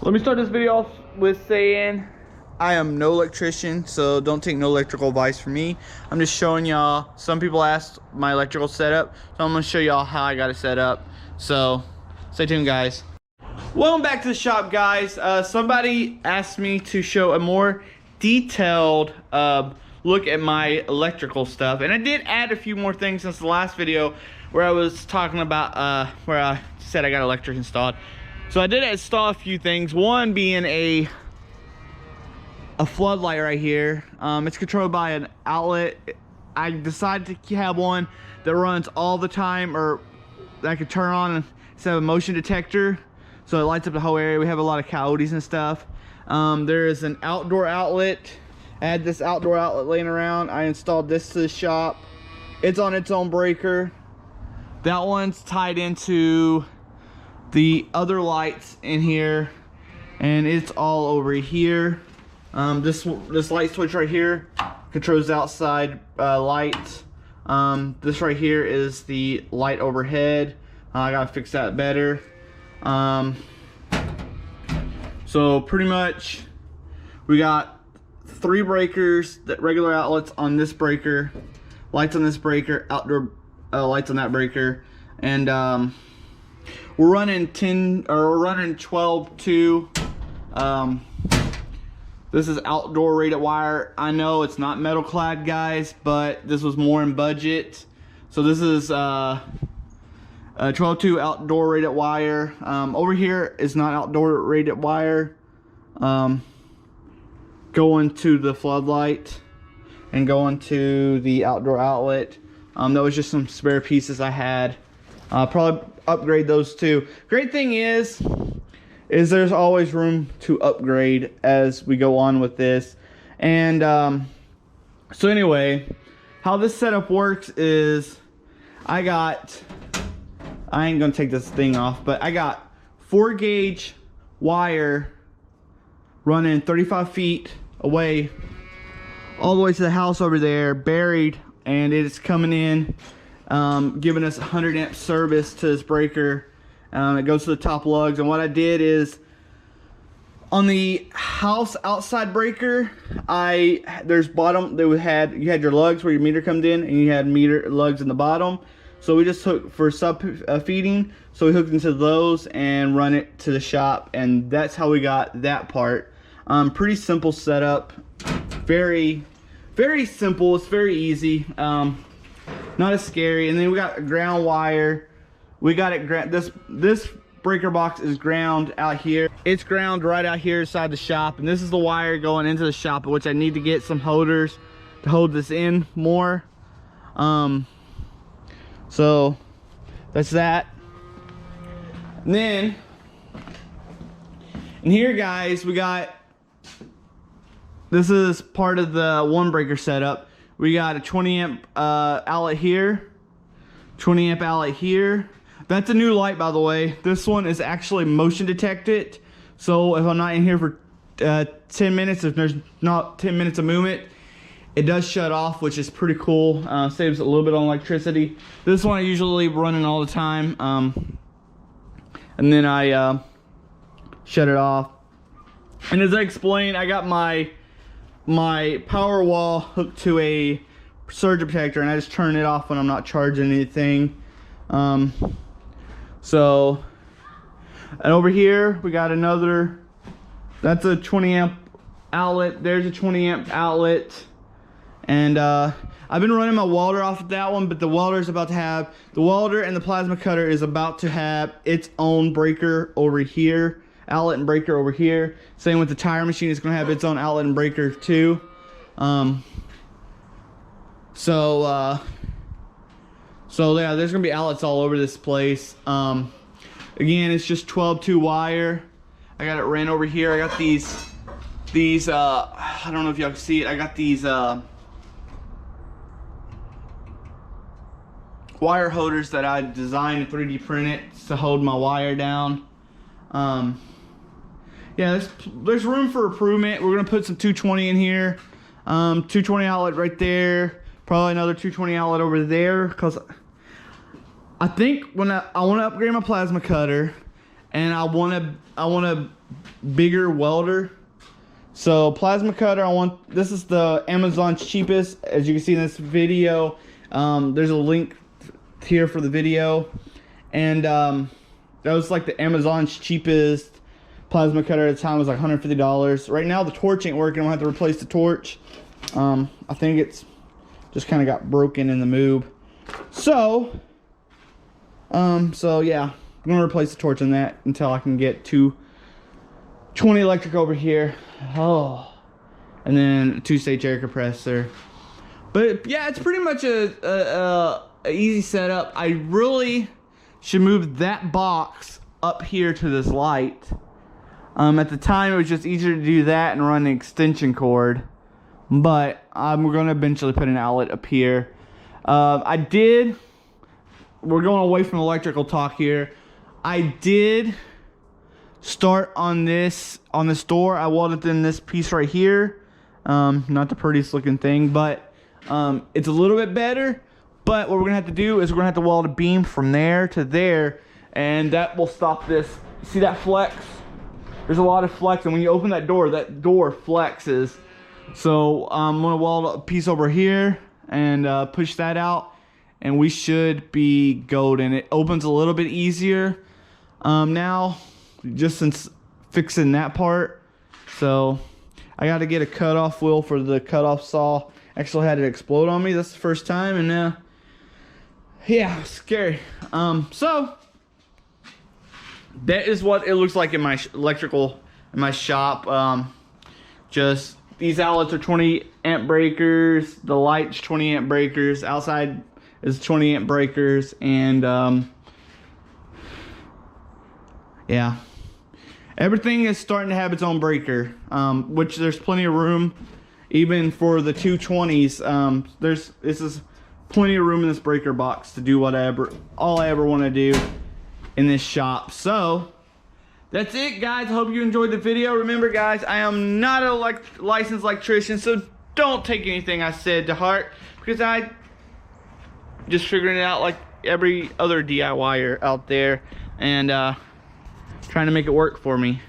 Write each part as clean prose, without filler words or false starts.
Let me start this video off with saying I am no electrician, so don't take no electrical advice from me. I'm just showing y'all. Some people asked my electrical setup, so I'm gonna show y'all how I got it set up. So stay tuned, guys. Welcome back to the shop, guys. Somebody asked me to show a more detailed look at my electrical stuff, and I did add a few more things since the last video where I was talking about where I said I got electric installed. So I did install a few things, one being a floodlight right here. It's controlled by an outlet. I decided to have one that runs all the time, or that I could turn on instead of a motion detector, so it lights up the whole area. We have a lot of coyotes and stuff. There is an outdoor outlet. I had this outdoor outlet laying around. I installed this to the shop. It's on its own breaker. That one's tied into the other lights in here, and it's all over here. This light switch right here controls the outside light. This right here is the light overhead. I gotta fix that better. So pretty much we got 3 breakers, that regular outlets on this breaker, lights on this breaker, outdoor lights on that breaker, and we're running 12 to this is outdoor rated wire. I know it's not metal clad, guys, but this was more in budget. So this is 12-2 outdoor rated wire. Over here is not outdoor rated wire. Going to the floodlight and going to the outdoor outlet. That was just some spare pieces I had. Probably upgrade those too. Great thing is there's always room to upgrade as we go on with this. And so anyway, how this setup works is I ain't gonna take this thing off, but I got 4 gauge wire running 35 feet away all the way to the house over there, buried, and it's coming in, giving us 100 amp service to this breaker. It goes to the top lugs, and what I did is on the house outside breaker, there's bottom, you had your lugs where your meter comes in, and you had meter lugs in the bottom. So we just hooked for sub feeding, so we hooked into those and run it to the shop, and that's how we got that part. Pretty simple setup, very simple. It's very easy, not as scary. And then we got a ground wire. We got it this breaker box is ground out here. It's ground right out here inside the shop, and this is the wire going into the shop, which I need to get some holders to hold this in more. So that's that. And then in here, guys, we got, this is part of the one breaker setup. We got a 20 amp outlet here, 20 amp outlet here. That's a new light, by the way. This one is actually motion detected. So if I'm not in here for 10 minutes, if there's not 10 minutes of movement, it does shut off, which is pretty cool. Saves a little bit on electricity. This one I usually running all the time. And then I shut it off. And as I explained, I got my power wall hooked to a surge protector, and I just turn it off when I'm not charging anything. So, and over here we got another, that's a 20 amp outlet. There's a 20 amp outlet. And I've been running my welder off of that one, but the welder is about to have, the welder and the plasma cutter is about to have its own breaker over here, outlet and breaker over here. Same with the tire machine, it's gonna have its own outlet and breaker too. So yeah, there's gonna be outlets all over this place. Again, it's just 12-2 wire. I got it ran over here. I got these I don't know if y'all can see it. I got these wire holders that I designed and 3D printed to hold my wire down. Yeah, there's room for improvement. We're gonna put some 220 in here. 220 outlet right there. Probably another 220 outlet over there, because I think when I want to upgrade my plasma cutter, and I want a bigger welder. So plasma cutter, this is the Amazon's cheapest, as you can see in this video. There's a link here for the video, and that was like the Amazon's cheapest plasma cutter at the time. It was like $150. Right now the torch ain't working. I'm gonna have to replace the torch. I think it's just kind of got broken in the move. So yeah, I'm gonna replace the torch on that until I can get 220 electric over here. Oh, and then a 2-stage air compressor. But yeah, it's pretty much a easy setup. I really should move that box up here to this light. At the time, it was just easier to do that and run an extension cord. But we're going to eventually put an outlet up here. We're going away from electrical talk here. I did start on this door. I welded in this piece right here. Not the prettiest looking thing, but it's a little bit better. But what we're gonna have to do is we're gonna have to weld a beam from there to there, and that will stop this. See that flex? There's a lot of flex, and when you open that door flexes. So I'm gonna weld a piece over here and push that out, and we should be golden. It opens a little bit easier now, just since fixing that part. So I got to get a cutoff wheel for the cutoff saw. Actually had it explode on me. That's the first time, and yeah, scary. So that is what it looks like in my shop. Just these outlets are 20 amp breakers. The light's 20 amp breakers. Outside is 20 amp breakers, and yeah, everything is starting to have its own breaker, which there's plenty of room. Even for the 220s, this is plenty of room in this breaker box to do all I ever want to do in this shop. So that's it, guys. I hope you enjoyed the video. Remember, guys, I am not a licensed electrician, so don't take anything I said to heart, because I just figuring it out like every other DIYer out there, and trying to make it work for me.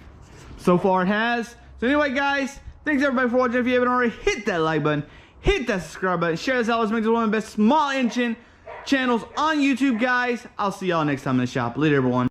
So far it has. So anyway, guys, thanks everybody for watching. If you haven't already, hit that like button, hit that subscribe button, share this out. Let's make this one of the best small engine channels on YouTube, guys. I'll see y'all next time in the shop. Later, everyone.